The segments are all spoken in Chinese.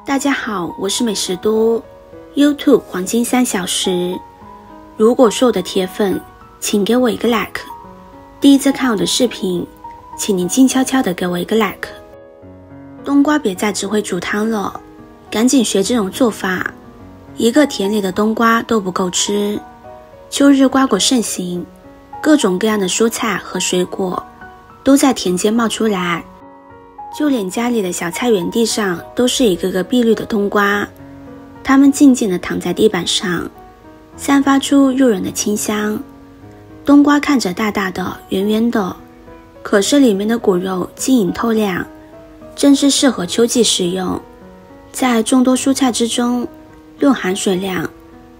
大家好，我是美食多 YouTube 黄金3小时。如果是我的铁粉，请给我一个 like。第一次看我的视频，请您静悄悄的给我一个 like。冬瓜别再只会煮汤了，赶紧学这种做法，一个田里的冬瓜都不够吃。秋日瓜果盛行，各种各样的蔬菜和水果都在田间冒出来，就连家里的小菜园地上都是一个个碧绿的冬瓜，它们静静地躺在地板上，散发出诱人的清香。冬瓜看着大大的圆圆的，可是里面的果肉晶莹透亮，正是适合秋季食用。在众多蔬菜之中，论含水量，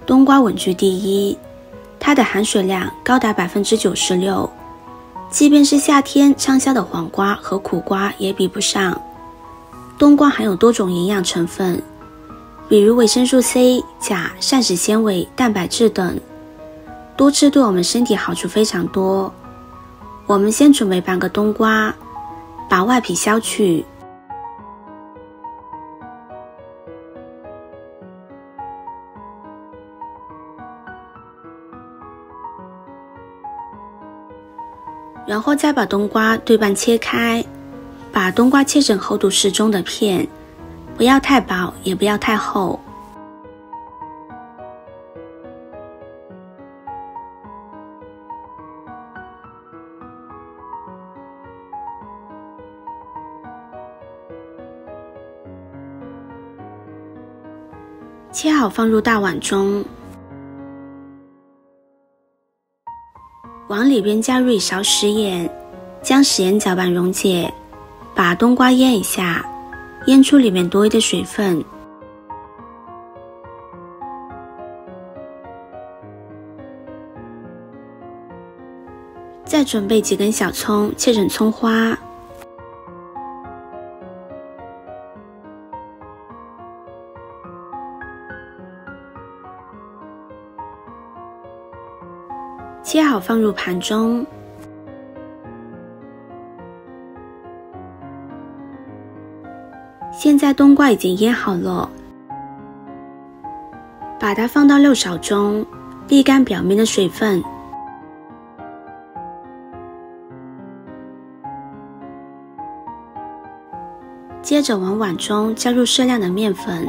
冬瓜稳居第一，它的含水量高达 96%， 即便是夏天畅销的黄瓜和苦瓜也比不上。冬瓜含有多种营养成分，比如维生素 C、钾、膳食纤维、蛋白质等，多吃对我们身体好处非常多。我们先准备半个冬瓜，把外皮削去，然后再把冬瓜对半切开，把冬瓜切成厚度适中的片，不要太薄，也不要太厚。切好放入大碗中，往里边加入1勺食盐，将食盐搅拌溶解，把冬瓜腌一下，腌出里面多余的水分。再准备几根小葱，切成葱花，切好放入盘中。现在冬瓜已经腌好了，把它放到漏勺中，沥干表面的水分。接着往碗中加入适量的面粉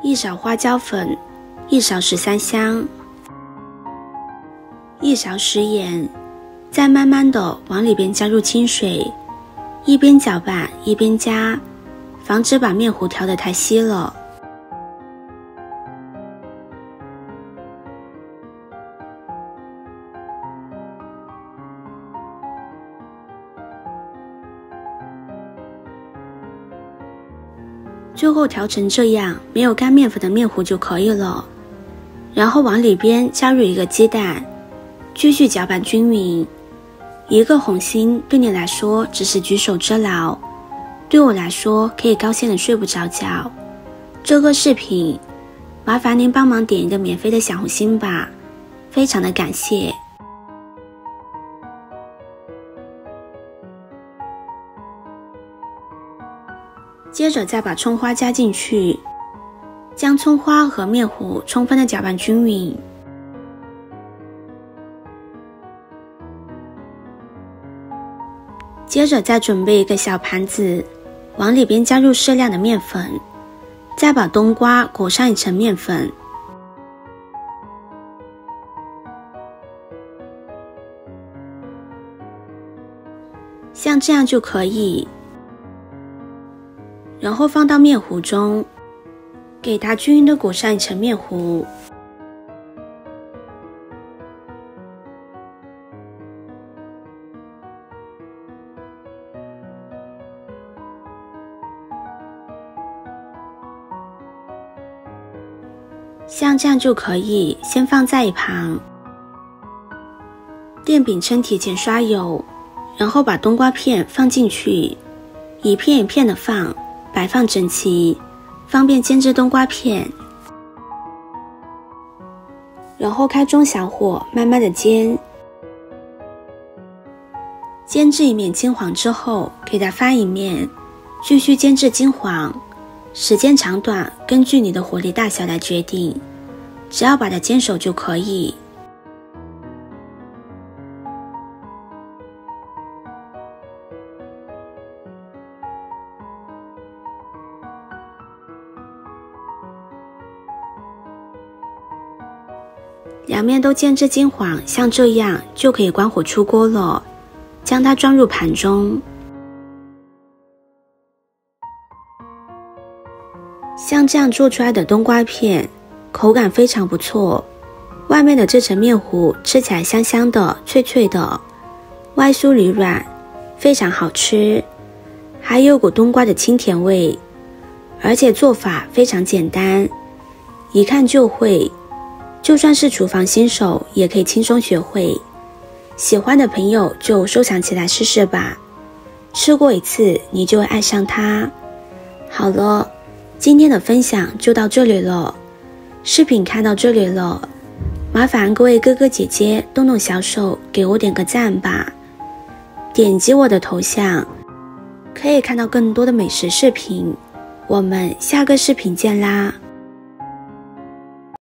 ，1勺花椒粉，1勺13香，1勺食盐，再慢慢的往里边加入清水，一边搅拌一边加，防止把面糊调得太稀了。最后调成这样没有干面粉的面糊就可以了，然后往里边加入1个鸡蛋，继续搅拌均匀。1个红心对你来说只是举手之劳，对我来说可以高兴的睡不着觉。这个视频麻烦您帮忙点一个免费的小红心吧，非常的感谢。接着再把葱花加进去，将葱花和面糊充分的搅拌均匀。接着再准备1个小盘子，往里边加入适量的面粉，再把冬瓜裹上1层面粉。像这样就可以。然后放到面糊中，给它均匀的裹上1层面糊。像这样就可以，先放在一旁。电饼称铁前刷油，然后把冬瓜片放进去，一片一片的放，摆放整齐，方便煎制冬瓜片。然后开中小火慢慢的煎，煎至一面金黄之后，给它翻一面，继续煎至金黄。时间长短根据你的火力大小来决定，只要把它煎熟就可以。两面都煎至金黄，像这样就可以关火出锅了，将它装入盘中。像这样做出来的冬瓜片，口感非常不错，外面的这层面糊吃起来香香的、脆脆的，外酥里软，非常好吃，还有股冬瓜的清甜味，而且做法非常简单，一看就会。就算是厨房新手也可以轻松学会，喜欢的朋友就收藏起来试试吧，吃过一次你就会爱上它。好了，今天的分享就到这里了，视频看到这里了，麻烦各位哥哥姐姐动动小手给我点个赞吧，点击我的头像可以看到更多的美食视频，我们下个视频见啦。